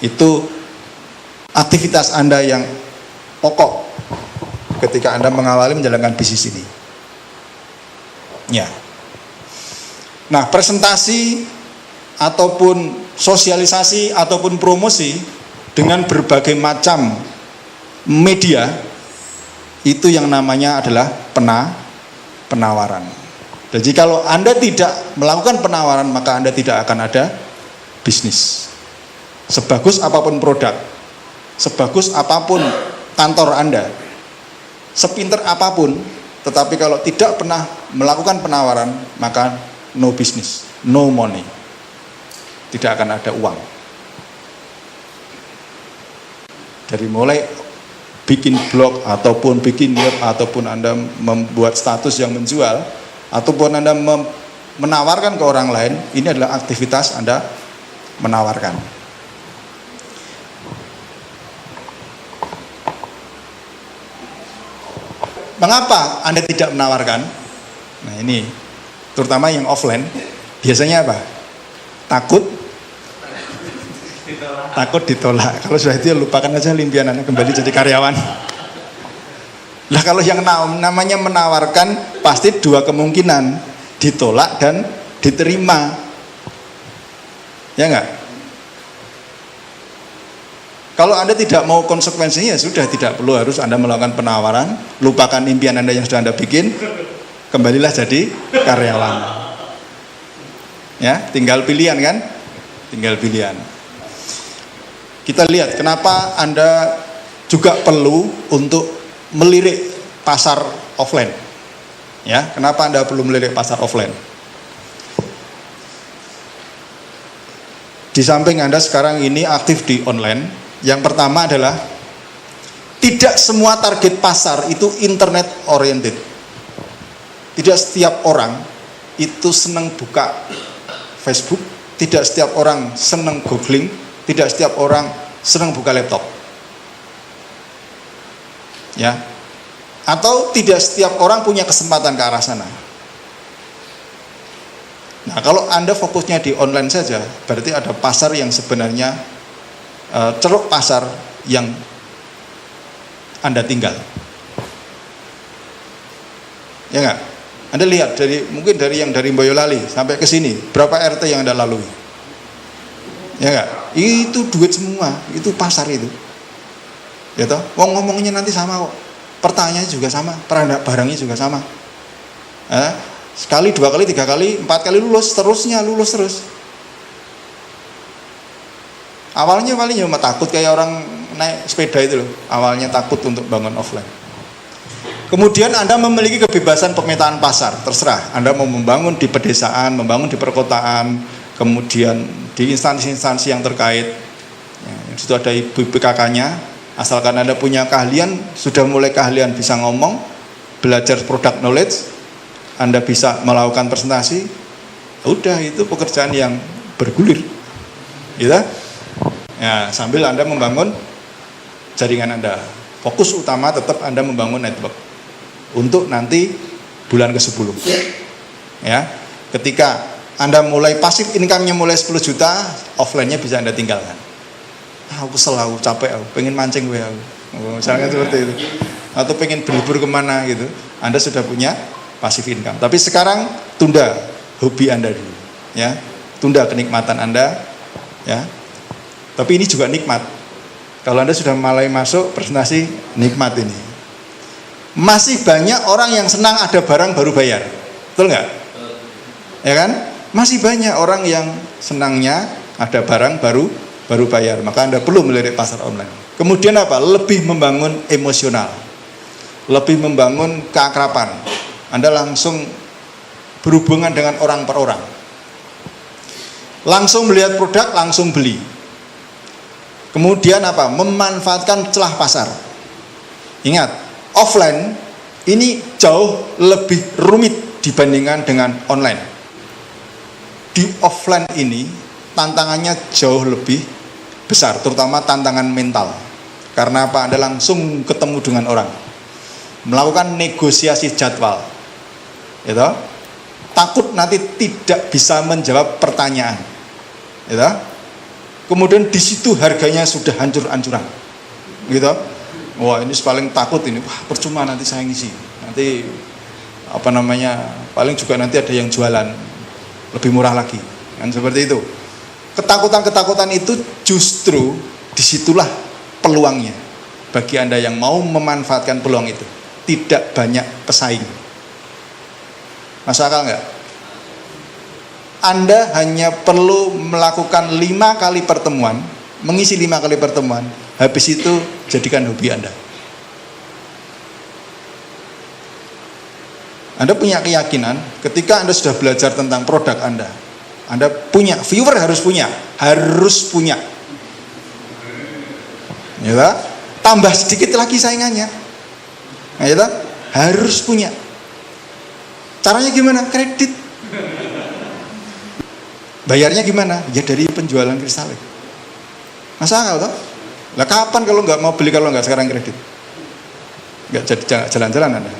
Itu aktivitas Anda yang pokok ketika Anda mengawali menjalankan bisnis ini. Ya. Nah, presentasi ataupun sosialisasi ataupun promosi dengan berbagai macam media itu yang namanya adalah penawaran. Jadi kalau Anda tidak melakukan penawaran, maka Anda tidak akan ada bisnis. Sebagus apapun produk, sebagus apapun kantor Anda, sepinter apapun, tetapi kalau tidak pernah melakukan penawaran, maka no business, no money. Tidak akan ada uang. Dari mulai bikin blog ataupun bikin web ataupun Anda membuat status yang menjual ataupun Anda menawarkan ke orang lain, ini adalah aktivitas Anda menawarkan. Mengapa Anda tidak menawarkan? Nah, ini terutama yang offline, biasanya apa? Takut ditolak. Kalau sudah itu ya lupakan aja impian Anda kembali jadi karyawan. Lah kalau yang namanya menawarkan pasti dua kemungkinan, ditolak dan diterima. Ya enggak? Kalau Anda tidak mau konsekuensinya, ya sudah, tidak perlu harus Anda melakukan penawaran, lupakan impian Anda yang sudah Anda bikin, kembalilah jadi karyawan. Ya, tinggal pilihan kan? Tinggal pilihan. Kita lihat kenapa Anda juga perlu untuk melirik pasar offline. Ya, kenapa Anda perlu melirik pasar offline? Di samping Anda sekarang ini aktif di online, yang pertama adalah tidak semua target pasar itu internet oriented. Tidak setiap orang itu senang buka Facebook, tidak setiap orang senang googling, tidak setiap orang senang buka laptop. Ya. Atau tidak setiap orang punya kesempatan ke arah sana. Nah, kalau Anda fokusnya di online saja, berarti ada pasar yang sebenarnya ceruk pasar yang Anda tinggal. Ya enggak? Anda lihat mungkin dari Boyolali sampai ke sini, berapa RT yang Anda lalui? Ya enggak? Itu duit semua, itu pasar itu. Ya toh? Wong ngomongnya nanti sama kok. Pertanyaannya juga sama, barangnya juga sama. Sekali, dua kali, tiga kali, empat kali lulus terus. Awalnya paling cuma takut kayak orang naik sepeda itu loh. Awalnya takut untuk bangun offline. Kemudian Anda memiliki kebebasan pemetaan pasar, terserah. Anda mau membangun di pedesaan, membangun di perkotaan, kemudian di instansi-instansi yang terkait. Ya, itu ada BPKK-nya. Asalkan Anda punya keahlian, sudah mulai keahlian bisa ngomong, belajar product knowledge, Anda bisa melakukan presentasi, udah itu pekerjaan yang bergulir. Gitu? Ya, sambil Anda membangun jaringan Anda. Fokus utama tetap Anda membangun network untuk nanti bulan ke-10. Ya. Ketika Anda mulai pasif income-nya mulai 10 juta, offline-nya bisa Anda tinggalkan. Aku kesel, aku capek, aku pengen mancing gue aku. Misalnya seperti itu. Atau pengen berlibur kemana gitu. Anda sudah punya pasif income. Tapi sekarang tunda hobi Anda dulu. Ya. Tunda kenikmatan Anda. Ya. Tapi ini juga nikmat. Kalau Anda sudah mulai masuk presentasi, nikmat ini. Masih banyak orang yang senang ada barang baru bayar. Betul nggak? Ya kan? Masih banyak orang yang senangnya ada barang baru bayar. Maka Anda perlu melirik pasar online. Kemudian apa? Lebih membangun emosional. Lebih membangun keakraban. Anda langsung berhubungan dengan orang per orang. Langsung melihat produk, langsung beli. Kemudian apa? Memanfaatkan celah pasar. Ingat, offline ini jauh lebih rumit dibandingkan dengan online. Di offline ini tantangannya jauh lebih besar, terutama tantangan mental. Karena apa? Anda langsung ketemu dengan orang, melakukan negosiasi jadwal. Gitu? Takut nanti tidak bisa menjawab pertanyaan. Gitu? kemudian di situ harganya sudah hancur-hancuran, gitu. Wah ini paling takut ini, wah percuma nanti saya ngisi, nanti paling juga nanti ada yang jualan lebih murah lagi, kan seperti itu. Ketakutan-ketakutan itu justru disitulah peluangnya bagi Anda yang mau memanfaatkan peluang itu. Tidak banyak pesaing. Masuk akal nggak? Anda hanya perlu melakukan 5 kali pertemuan, mengisi 5 kali pertemuan, habis itu jadikan hobi Anda. Anda punya keyakinan ketika Anda sudah belajar tentang produk Anda punya, viewer harus punya. Ya, tambah sedikit lagi saingannya. Nah, ya, harus punya. Caranya gimana? Kredit. Bayarnya gimana? Ya dari penjualan kristal. Masa akal toh? Lah kapan kalau nggak mau beli kalau nggak sekarang kredit? Nggak jadi jalan-jalan Anda.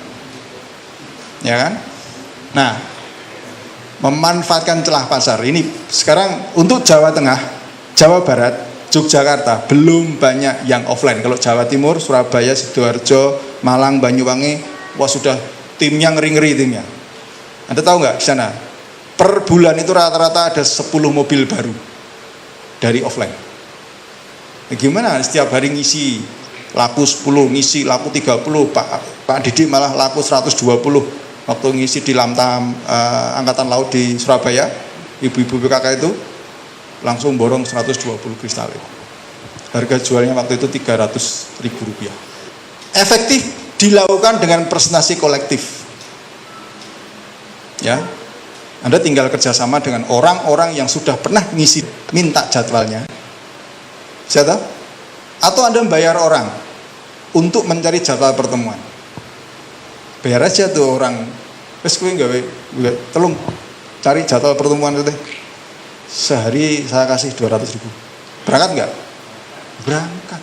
Ya kan? Nah, memanfaatkan celah pasar ini sekarang untuk Jawa Tengah, Jawa Barat, Yogyakarta belum banyak yang offline. Kalau Jawa Timur, Surabaya, Sidoarjo, Malang, Banyuwangi, wah sudah timnya ngeri-ngeri timnya. Anda tahu nggak di sana? Per bulan itu rata-rata ada 10 mobil baru dari offline. Nah, gimana setiap hari ngisi laku 10, ngisi laku 30, Pak Didik malah laku 120 waktu ngisi di Lamtam Angkatan Laut di Surabaya, ibu-ibu PKK itu langsung borong 120 kristal. Harga jualnya waktu itu Rp300.000. Efektif dilakukan dengan presentasi kolektif. Ya, Anda tinggal kerjasama dengan orang-orang yang sudah pernah ngisi, minta jadwalnya, siapa? Atau Anda membayar orang untuk mencari jadwal pertemuan. Bayar aja tuh orang, wes kowe gawe tolong cari jadwal pertemuan itu. Sehari saya kasih 200.000. Berangkat nggak? Berangkat.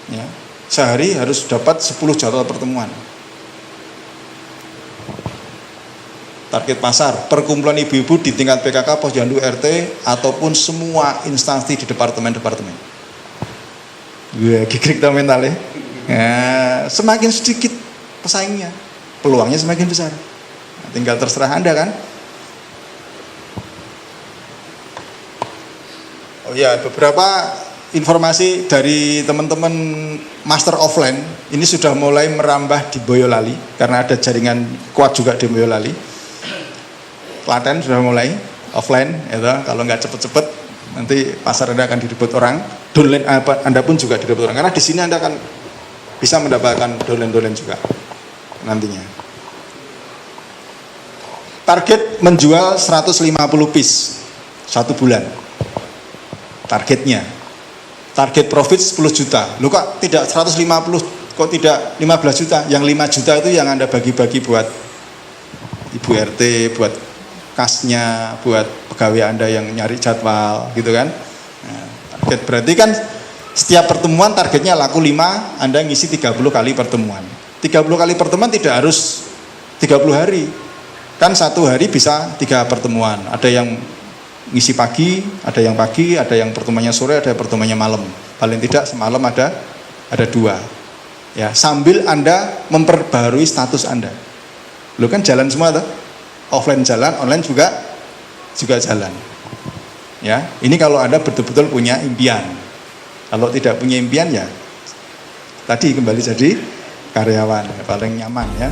Ya, sehari harus dapat 10 jadwal pertemuan. Target pasar, perkumpulan ibu-ibu di tingkat PKK, Posyandu RT, ataupun semua instansi di departemen-departemen. Gigrik mental ya. Semakin sedikit pesaingnya, peluangnya semakin besar. Nah, tinggal terserah Anda kan. Oh ya, beberapa informasi dari teman-teman master offline ini sudah mulai merambah di Boyolali karena ada jaringan kuat juga di Boyolali. Klaten sudah mulai offline, ya, kalau nggak cepet-cepet nanti pasar Anda akan direbut orang, downline Anda pun juga direbut orang, karena di sini Anda akan bisa mendapatkan downline juga nantinya. Target menjual 150 piece 1 bulan. Targetnya. Target profit 10 juta. Loh kok tidak 150, kok tidak 15 juta? Yang 5 juta itu yang Anda bagi-bagi buat Ibu RT, buat kasnya, buat pegawai Anda yang nyari jadwal gitu kan. Nah, target berarti kan setiap pertemuan targetnya laku 5, Anda ngisi 30 kali pertemuan. 30 kali pertemuan tidak harus 30 hari. Kan 1 hari bisa 3 pertemuan. Ada yang ngisi pagi, ada yang pertemuannya sore, ada yang pertemuannya malam. Paling tidak semalam ada 2. Ya, sambil Anda memperbarui status Anda. Lo kan jalan semua tuh. Offline jalan, online juga jalan. Ya, ini kalau Anda betul-betul punya impian. Kalau tidak punya impian ya tadi kembali jadi karyawan, ya, paling nyaman ya.